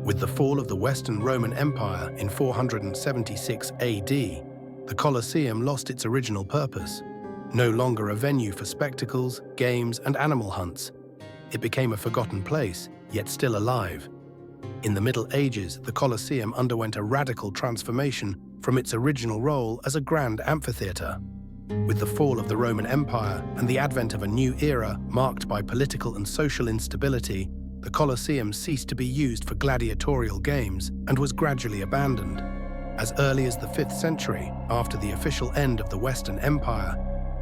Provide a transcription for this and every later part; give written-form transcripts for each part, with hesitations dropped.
With the fall of the Western Roman Empire in 476 AD, the Colosseum lost its original purpose. No longer a venue for spectacles, games, and animal hunts, it became a forgotten place, yet still alive. In the Middle Ages, the Colosseum underwent a radical transformation from its original role as a grand amphitheater. With the fall of the Roman Empire and the advent of a new era marked by political and social instability, the Colosseum ceased to be used for gladiatorial games and was gradually abandoned. As early as the 5th century, after the official end of the Western Empire,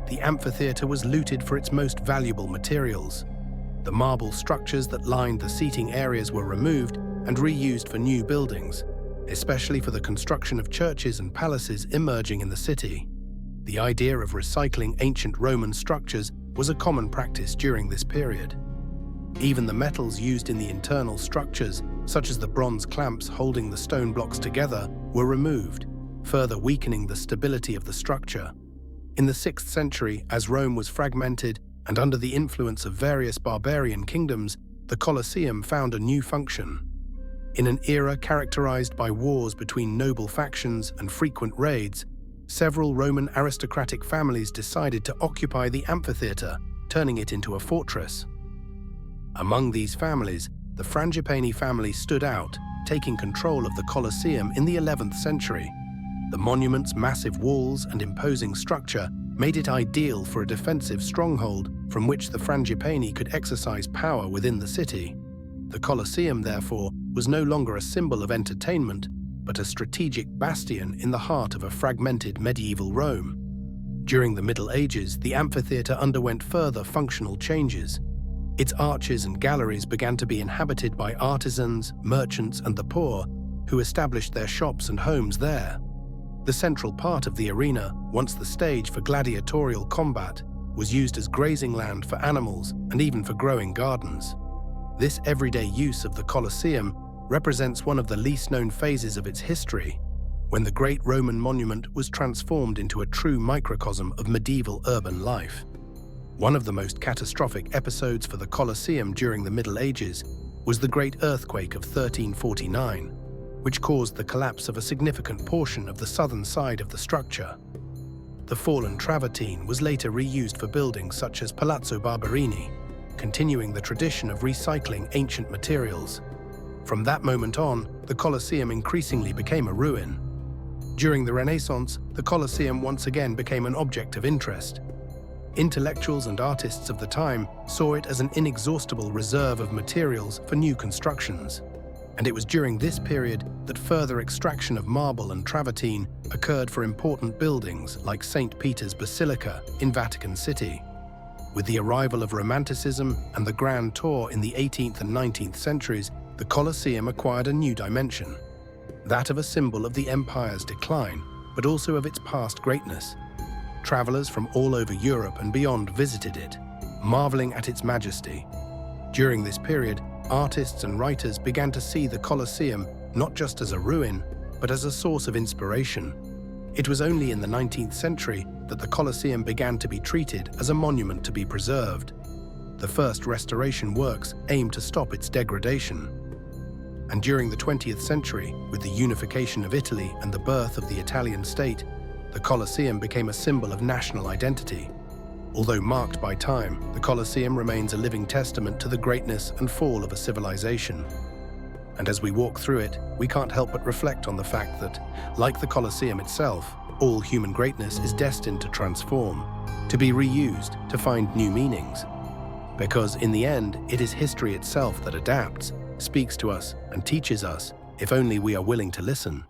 the amphitheater was looted for its most valuable materials. The marble structures that lined the seating areas were removed and reused for new buildings, especially for the construction of churches and palaces emerging in the city. The idea of recycling ancient Roman structures was a common practice during this period. Even the metals used in the internal structures, such as the bronze clamps holding the stone blocks together, were removed, further weakening the stability of the structure. In the 6th century, as Rome was fragmented and under the influence of various barbarian kingdoms, the Colosseum found a new function. In an era characterized by wars between noble factions and frequent raids, several Roman aristocratic families decided to occupy the amphitheater, turning it into a fortress. Among these families, the Frangipani family stood out, taking control of the Colosseum in the 11th century. The monument's massive walls and imposing structure made it ideal for a defensive stronghold from which the Frangipani could exercise power within the city. The Colosseum, therefore, was no longer a symbol of entertainment, but a strategic bastion in the heart of a fragmented medieval Rome. During the Middle Ages, the amphitheater underwent further functional changes. Its arches and galleries began to be inhabited by artisans, merchants, and the poor, who established their shops and homes there. The central part of the arena, once the stage for gladiatorial combat, was used as grazing land for animals and even for growing gardens. This everyday use of the Colosseum represents one of the least-known phases of its history, when the great Roman monument was transformed into a true microcosm of medieval urban life. One of the most catastrophic episodes for the Colosseum during the Middle Ages was the Great Earthquake of 1349, which caused the collapse of a significant portion of the southern side of the structure. The fallen travertine was later reused for buildings such as Palazzo Barberini, continuing the tradition of recycling ancient materials. From that moment on, the Colosseum increasingly became a ruin. During the Renaissance, the Colosseum once again became an object of interest. Intellectuals and artists of the time saw it as an inexhaustible reserve of materials for new constructions. And it was during this period that further extraction of marble and travertine occurred for important buildings like St. Peter's Basilica in Vatican City. With the arrival of Romanticism and the Grand Tour in the 18th and 19th centuries, the Colosseum acquired a new dimension, that of a symbol of the empire's decline, but also of its past greatness. Travelers from all over Europe and beyond visited it, marveling at its majesty. During this period, artists and writers began to see the Colosseum not just as a ruin, but as a source of inspiration. It was only in the 19th century that the Colosseum began to be treated as a monument to be preserved. The first restoration works aimed to stop its degradation. And during the 20th century, with the unification of Italy and the birth of the Italian state, the Colosseum became a symbol of national identity. Although marked by time, the Colosseum remains a living testament to the greatness and fall of a civilization. And as we walk through it, we can't help but reflect on the fact that, like the Colosseum itself, all human greatness is destined to transform, to be reused, to find new meanings. Because in the end, it is history itself that adapts, speaks to us, and teaches us, if only we are willing to listen.